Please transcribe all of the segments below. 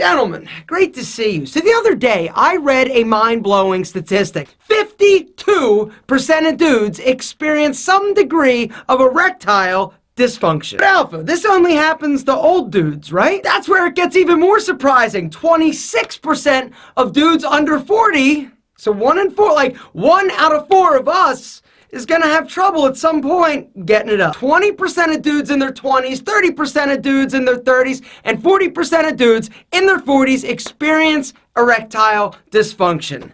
Gentlemen, great to see you. So the other day, I read a mind-blowing statistic. 52% of dudes experience some degree of erectile dysfunction. But Alpha, this only happens to old dudes, right? That's where it gets even more surprising. 26% of dudes under 40, so 1 in 4, like 1 out of 4 of us is gonna have trouble at some point getting it up. 20% of dudes in their 20s, 30% of dudes in their 30s, and 40% of dudes in their 40s experience erectile dysfunction.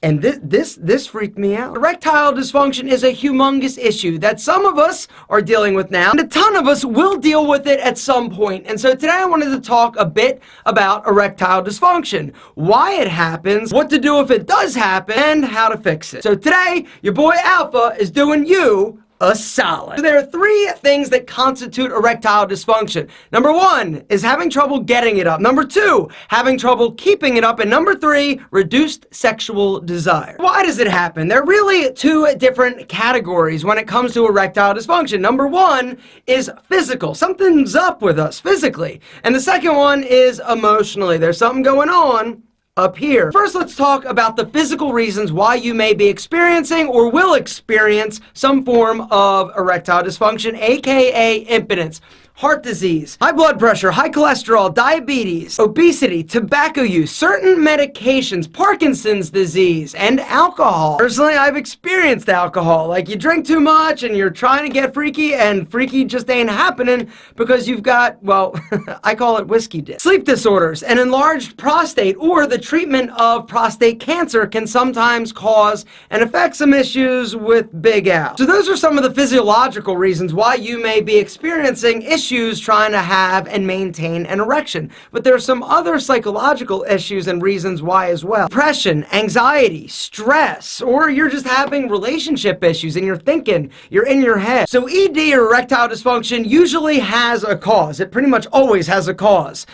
And this freaked me out. Erectile dysfunction is a humongous issue that some of us are dealing with now, and a ton of us will deal with it at some point. And so today I wanted to talk a bit about erectile dysfunction, why it happens, what to do if it does happen, and how to fix it. So today, your boy Alpha is doing you a solid. So there are 3 things that constitute erectile dysfunction. Number 1 is having trouble getting it up. Number 2, having trouble keeping it up. And number 3, reduced sexual desire. Why does it happen? There are really 2 different categories when it comes to erectile dysfunction. Number 1 is physical. Something's up with us physically. And the second one is emotionally. There's something going on up here. First, let's talk about the physical reasons why you may be experiencing or will experience some form of erectile dysfunction, aka impotence. Heart disease, high blood pressure, high cholesterol, diabetes, obesity, tobacco use, certain medications, Parkinson's disease, and alcohol. Personally, I've experienced alcohol. Like, you drink too much and you're trying to get freaky, and freaky just ain't happening because you've got, well, I call it whiskey dip. Sleep disorders, an enlarged prostate, or the treatment of prostate cancer can sometimes cause and affect some issues with Big Al. So those are some of the physiological reasons why you may be experiencing issues trying to have and maintain an erection. But there are some other psychological issues and reasons why as well. Depression, anxiety, stress, or you're just having relationship issues and you're thinking, you're in your head. So ED, or erectile dysfunction, usually has a cause. It pretty much always has a cause.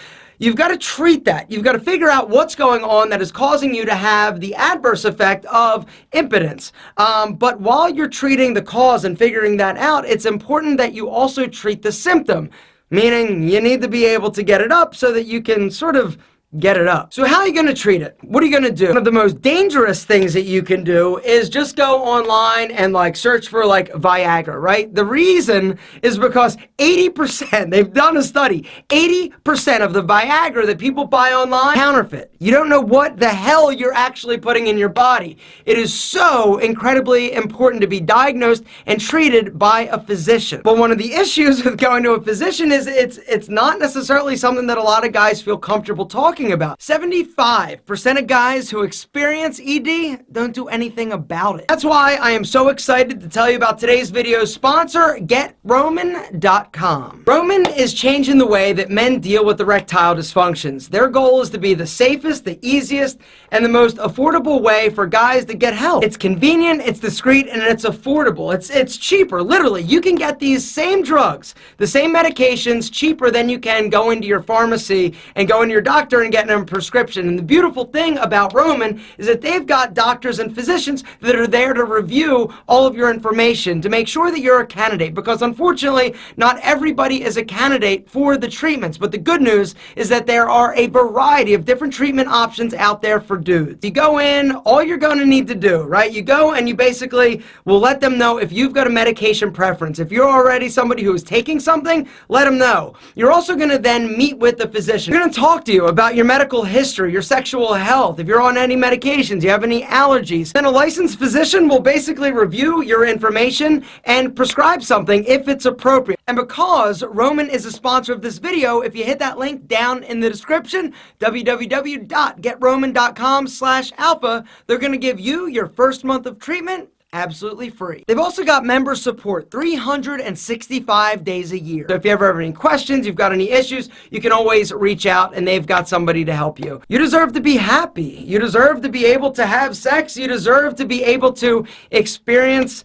You've got to treat that. You've got to figure out what's going on that is causing you to have the adverse effect of impotence. But while you're treating the cause and figuring that out, it's important that you also treat the symptom, meaning you need to be able to get it up so that you can sort of get it up. So how are you going to treat it? What are you going to do? One of the most dangerous things that you can do is just go online and search for Viagra, right? The reason is because 80%, they've done a study, 80% of the Viagra that people buy online, counterfeit. You don't know what the hell you're actually putting in your body. It is so incredibly important to be diagnosed and treated by a physician. But one of the issues with going to a physician is it's not necessarily something that a lot of guys feel comfortable talking about. 75% of guys who experience ED don't do anything about it. That's why I am so excited to tell you about today's video sponsor, GetRoman.com. Roman is changing the way that men deal with erectile dysfunctions. Their goal is to be the safest, the easiest, and the most affordable way for guys to get help. It's convenient, it's discreet, and it's affordable. It's cheaper. Literally, you can get these same drugs, the same medications, cheaper than you can go into your pharmacy and go into your doctor and getting a prescription. And the beautiful thing about Roman is that they've got doctors and physicians that are there to review all of your information to make sure that you're a candidate, because unfortunately not everybody is a candidate for the treatments. But the good news is that there are a variety of different treatment options out there for dudes. You go in, all you're going to need to do, right? You go and you basically will let them know if you've got a medication preference. If you're already somebody who is taking something, let them know. You're also going to then meet with the physician. They're going to talk to you about your medical history, your sexual health, if you're on any medications, you have any allergies. Then a licensed physician will basically review your information and prescribe something if it's appropriate. And because Roman is a sponsor of this video, if you hit that link down in the description, www.getroman.com/alpha, they're going to give you your first month of treatment absolutely free. They've also got member support 365 days a year. So if you ever have any questions, you've got any issues, you can always reach out and they've got somebody to help you. You deserve to be happy. You deserve to be able to have sex. You deserve to be able to experience,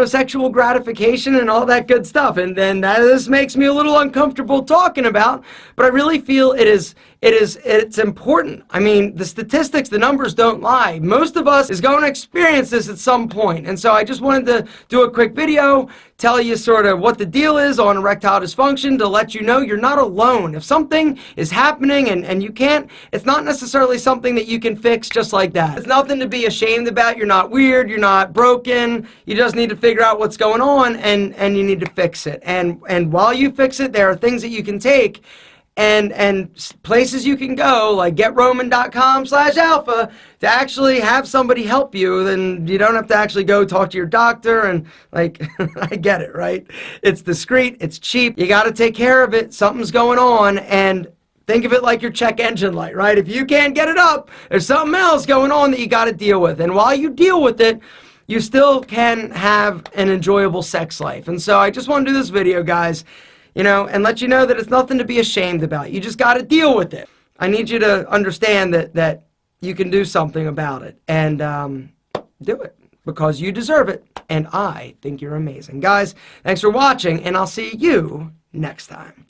sexual gratification and all that good stuff. And then this makes me a little uncomfortable talking about, but I really feel it's important. I mean, the statistics, the numbers don't lie. Most of us is going to experience this at some point. And so I just wanted to do a quick video tell you sort of what the deal is on erectile dysfunction, to let you know you're not alone. If something is happening and you can't, it's not necessarily something that you can fix just like that. It's nothing to be ashamed about. You're not weird, you're not broken. You just need to figure out what's going on, and you need to fix it. And while you fix it, there are things that you can take and places you can go, like GetRoman.com/alpha, to actually have somebody help you. Then you don't have to actually go talk to your doctor, and like, I get it, right? It's discreet, it's cheap, you got to take care of it. Something's going on, and think of it like your check engine light, right? If you can't get it up, there's something else going on that you got to deal with. And while you deal with it, you still can have an enjoyable sex life. And so I just want to do this video, guys, you know, and let you know that it's nothing to be ashamed about. You just got to deal with it. I need you to understand that you can do something about it, and do it, because you deserve it, and I think you're amazing. Guys, thanks for watching, and I'll see you next time.